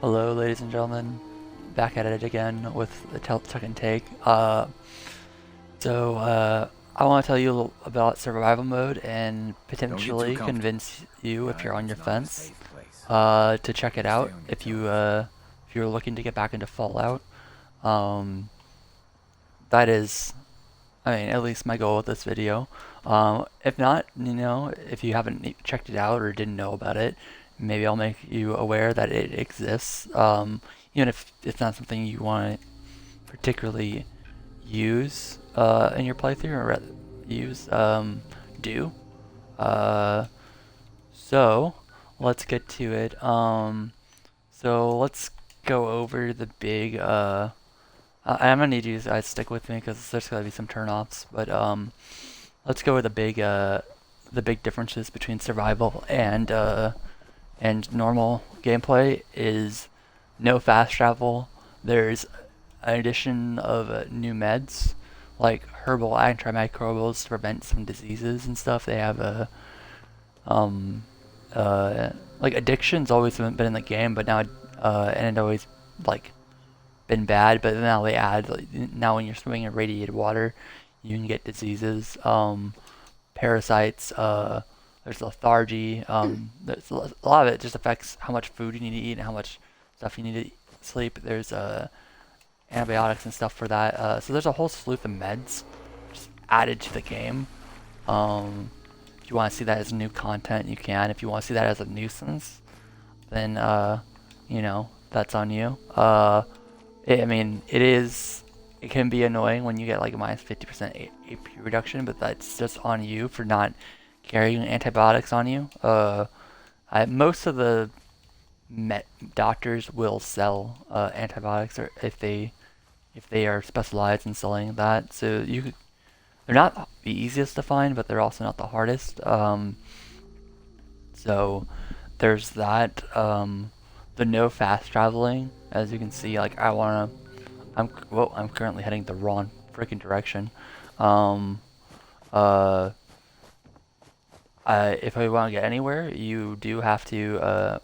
Hello, ladies and gentlemen. Back at it again with the second take. I want to tell you a little about survival mode and Don't get too potentially comfortable. convince you, if you're on your Island's not a fence, safe place. to check it Stay out. on your If you're looking to get back into Fallout, um, that is, I mean, at least my goal with this video. If not, if you haven't checked it out or didn't know about it, maybe I'll make you aware that it exists. Even if it's not something you want to particularly use in your playthrough, or rather use, do. Uh, so let's get to it. So let's go over the big. I'm gonna need you guys to stick with me because there's gonna be some turnoffs. But let's go with the big differences between survival and normal gameplay is no fast travel. There's an addition of new meds like herbal antimicrobials to prevent some diseases and stuff. They have a um, like addiction's always been in the game, but now and it always like been bad. But now they add like, now when you're swimming in radiated water, you can get diseases, parasites. There's lethargy. There's a lot of it just affects how much food you need to eat and how much stuff you need to sleep. There's antibiotics and stuff for that. So there's a whole slew of meds just added to the game. If you want to see that as new content, you can. If you want to see that as a nuisance, then that's on you. I mean, it can be annoying when you get like a minus 50% AP reduction, but that's just on you for not carrying antibiotics on you. Most of the doctors will sell antibiotics, or if they are specialized in selling that. So they're not the easiest to find, but they're also not the hardest. So there's that. The no fast traveling, as you can see, like I'm currently heading the wrong freaking direction. Um, uh, if I want to get anywhere, you do have to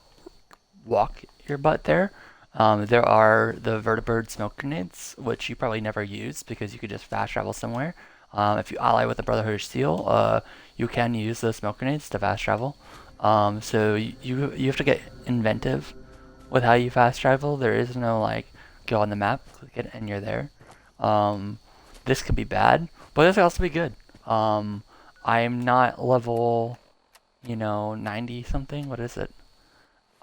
walk your butt there. There are the vertibird smoke grenades, which you probably never use because you could just fast travel somewhere. If you ally with the Brotherhood of Steel, you can use the smoke grenades to fast travel. So you have to get inventive with how you fast travel. There is no like go on the map, click it, and you're there. This could be bad, but this could also be good. I'm not level, 90 something. What is it?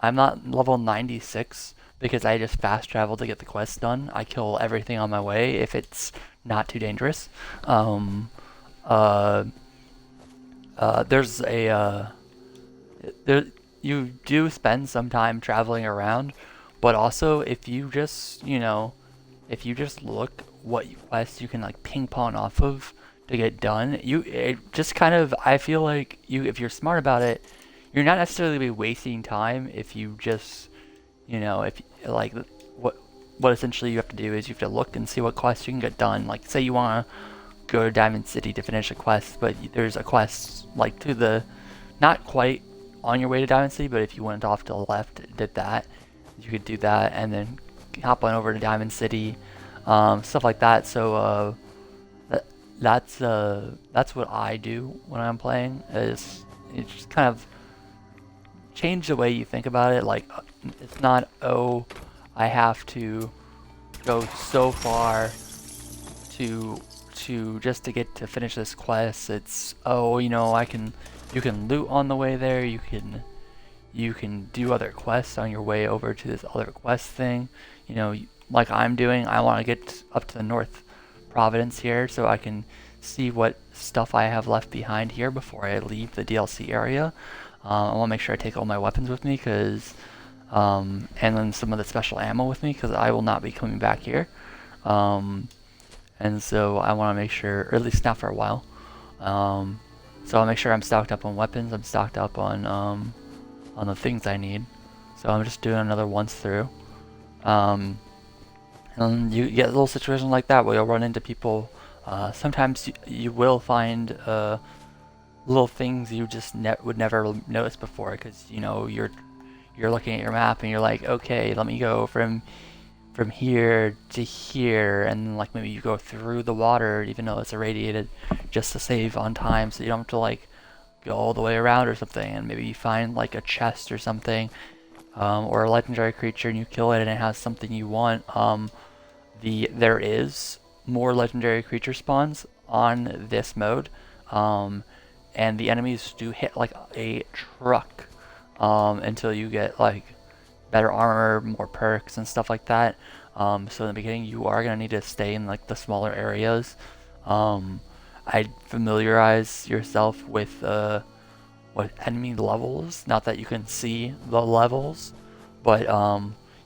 I'm not level 96 because I just fast travel to get the quest done. I kill everything on my way if it's not too dangerous. Um, uh, there's there you do spend some time traveling around, but also if you just look what quests you can like ping pong off of to get done, it just kind of I feel like if you're smart about it, you're not necessarily be wasting time if you just if like what essentially you have to do is you have to look and see what quests you can get done. Like say you want to go to Diamond City to finish a quest, but there's a quest like to the not quite on your way to Diamond City, but if you went off to the left, did that, you could do that and then hop on over to Diamond City, stuff like that. So that's what I do when I'm playing. Is it's just kind of change the way you think about it. Like it's not, oh, I have to go so far to just to get to finish this quest. It's, oh, you can loot on the way there. You can do other quests on your way over to this other quest thing. Like I'm doing. I want to get up to the North Providence here so I can see what stuff I have left behind here before I leave the DLC area. I want to make sure I take all my weapons with me, and then some of the special ammo with me, because I will not be coming back here. And so I want to make sure, or at least not for a while. So I'll make sure I'm stocked up on weapons. I'm stocked up on the things I need. So I'm just doing another once through. And you get a little situation like that where you'll run into people. Sometimes you will find little things you just would never notice before, because you're you're looking at your map and you're like, okay, let me go from here to here, and like maybe you go through the water even though it's irradiated just to save on time, so you don't have to like go all the way around or something. And maybe you find like a chest or something, or a legendary creature, and you kill it and it has something you want. There is more legendary creature spawns on this mode, and the enemies do hit like a truck until you get like better armor, more perks, and stuff like that. So in the beginning, you are gonna need to stay in like the smaller areas. I'd familiarize yourself with what enemy levels. Not that you can see the levels, but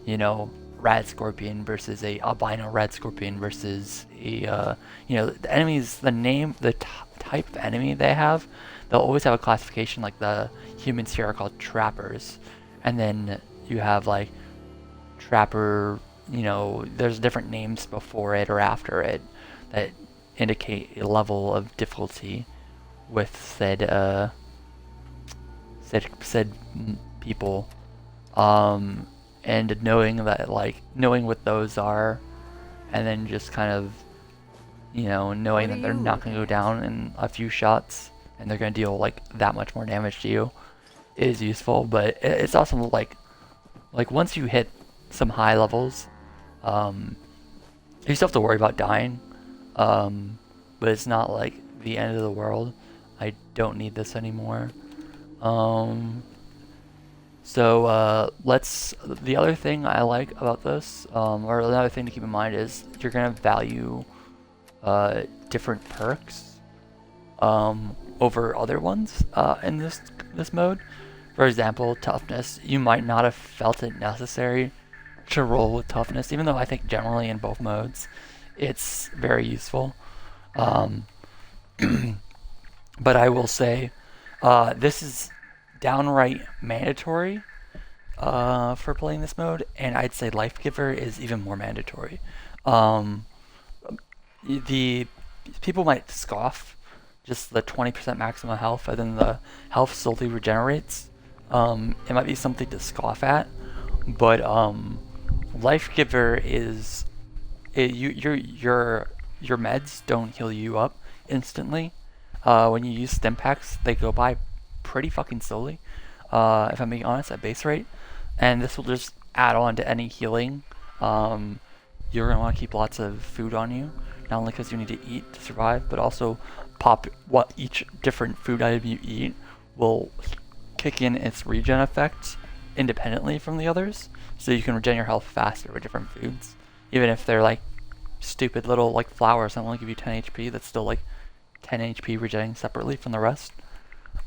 you know, red scorpion versus a albino red scorpion versus a you know, the enemies, the name, the type of enemy they have. They'll always have a classification. Like the humans here are called trappers, and then you have like trapper, you know, there's different names before it or after it that indicate a level of difficulty with said people. And knowing that, like, knowing what those are, and then just kind of, you know, knowing that they're not going to go down in a few shots and they're going to deal like that much more damage to you is useful. But it's also like once you hit some high levels, you still have to worry about dying, but it's not like the end of the world. I don't need this anymore. So the other thing I like about this, or another thing to keep in mind, is you're gonna value different perks over other ones in this mode. For example, toughness. You might not have felt it necessary to roll with toughness, even though I think generally in both modes it's very useful. But I will say this is downright mandatory for playing this mode, and I'd say Life Giver is even more mandatory. The people might scoff just the 20% maximum health, and then the health slowly regenerates. It might be something to scoff at, but Life Giver is your meds don't heal you up instantly. When you use stim packs, they go by pretty fucking slowly, if I'm being honest, at base rate. And this will just add on to any healing. You're going to want to keep lots of food on you, not only because you need to eat to survive, but also pop what each different food item you eat will kick in its regen effects independently from the others, so you can regen your health faster with different foods. Even if they're like stupid little like flowers that only give you 10 HP, that's still like 10 HP regenerating separately from the rest.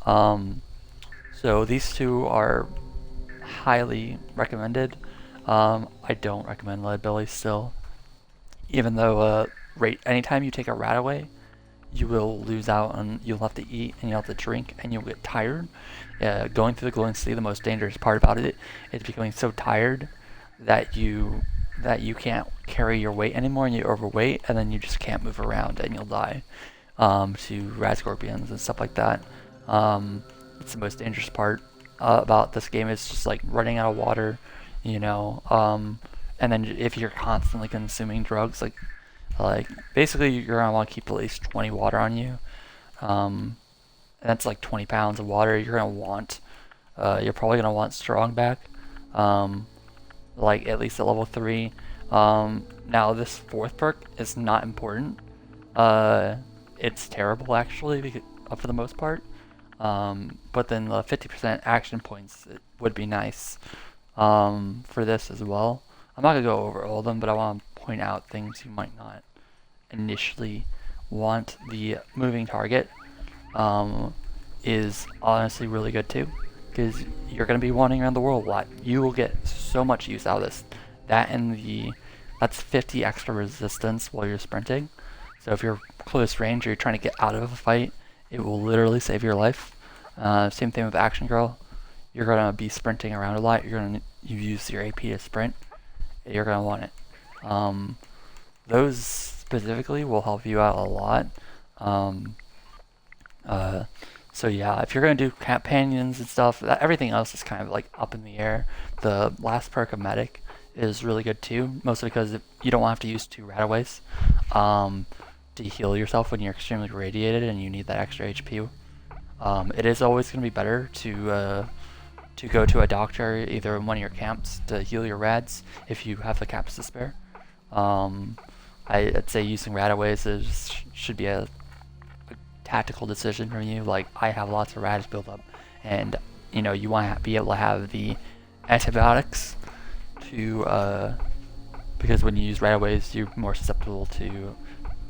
So these two are highly recommended. I don't recommend lead belly still, even though anytime you take a rat away, you will lose out on, you'll have to eat and you'll have to drink and you'll get tired. Going through the glowing sea, the most dangerous part about it is becoming so tired that you can't carry your weight anymore, and you're overweight, and then you just can't move around and you'll die to rat scorpions and stuff like that. It's the most dangerous part about this game, is just like running out of water, you know, and then if you're constantly consuming drugs, like basically you're gonna want to keep at least 20 water on you. And that's like 20 pounds of water. You're gonna want, you're probably gonna want strong back, like at least at level 3. Now this fourth perk is not important. It's terrible actually, because, for the most part. But then the 50% action points, it would be nice for this as well. I'm not gonna go over all of them, but I want to point out things you might not initially want. The moving target is honestly really good too, because you're gonna be wandering around the world a lot. You will get so much use out of this. That's 50 extra resistance while you're sprinting. So if you're close range or you're trying to get out of a fight, it will literally save your life. Same thing with Action Girl. You're gonna be sprinting around a lot. You use your AP to sprint. You're gonna want it. Those specifically will help you out a lot. So yeah, if you're gonna do companions and stuff, everything else is kind of like up in the air. The last perk of medic is really good too, mostly because you don't have to use 2 rataways to heal yourself when you're extremely radiated and you need that extra HP. It is always going to be better to go to a doctor either in one of your camps to heal your rads if you have the caps to spare. I'd say using rataways should be a tactical decision from you. Like, I have lots of rads built up, and you know, you want to be able to have the antibiotics to because when you use rataways, you're more susceptible to,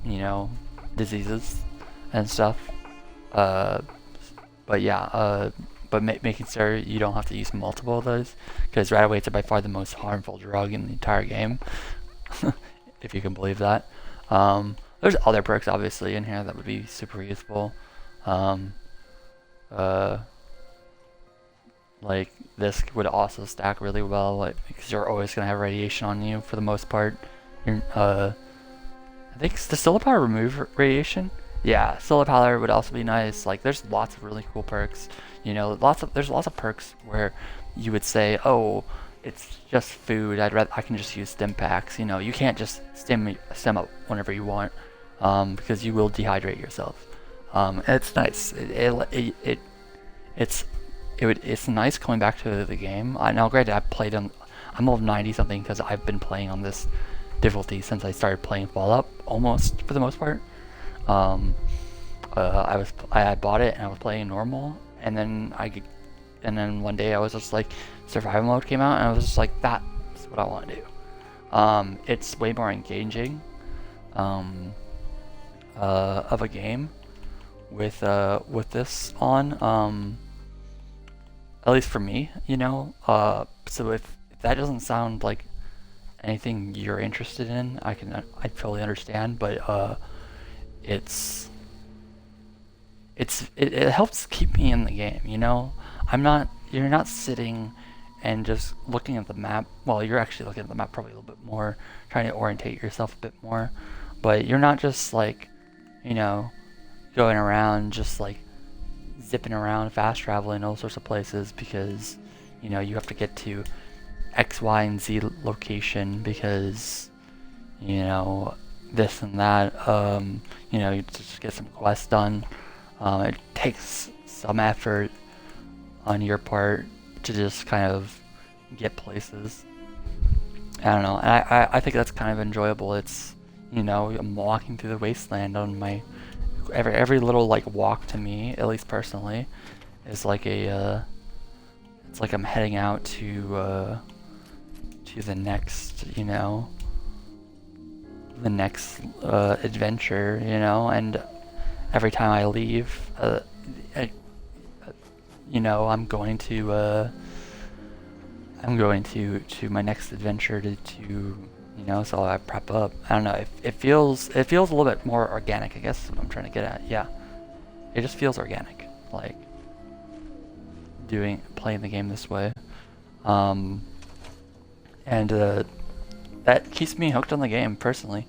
you know, diseases and stuff. But yeah, but making sure you don't have to use multiple of those, because rataways are by far the most harmful drug in the entire game, if you can believe that. There's other perks obviously in here that would be super useful. Like this would also stack really well, like, because you're always gonna have radiation on you for the most part. I think does solar power remove radiation? Yeah, solar power would also be nice. Like, there's lots of really cool perks. You know, there's lots of perks where you would say, oh, it's just food. I can just use stim packs. You know, you can't just stim up whenever you want, because you will dehydrate yourself. It's nice. It's nice coming back to the game. Now, granted, I'm level 90 something because I've been playing on this difficulty since I started playing Fallout, almost for the most part. I bought it and I was playing normal, and then one day I was just like, survival mode came out, and I was just like, that's what I want to do. It's way more engaging of a game with this on, at least for me, you know. So if that doesn't sound like anything you're interested in, I totally understand, but it helps keep me in the game, you know. You're not sitting and just looking at the map. Well, you're actually looking at the map probably a little bit more, trying to orientate yourself a bit more, but you're not just like, you know, going around just like zipping around, fast traveling all sorts of places, because, you know, you have to get to X, Y, and Z location because, you know, this and that. You know, you just get some quests done. It takes some effort on your part to just kind of get places. I don't know. And I think that's kind of enjoyable. It's, you know, I'm walking through the wasteland on my every little like walk to me, at least personally, is like it's like I'm heading out to the next, you know, adventure, you know. And every time I leave, you know, I'm going to my next adventure to you know, so I prep up. I don't know, it feels a little bit more organic, I guess is what I'm trying to get at. Yeah, it just feels organic, like playing the game this way. And that keeps me hooked on the game personally.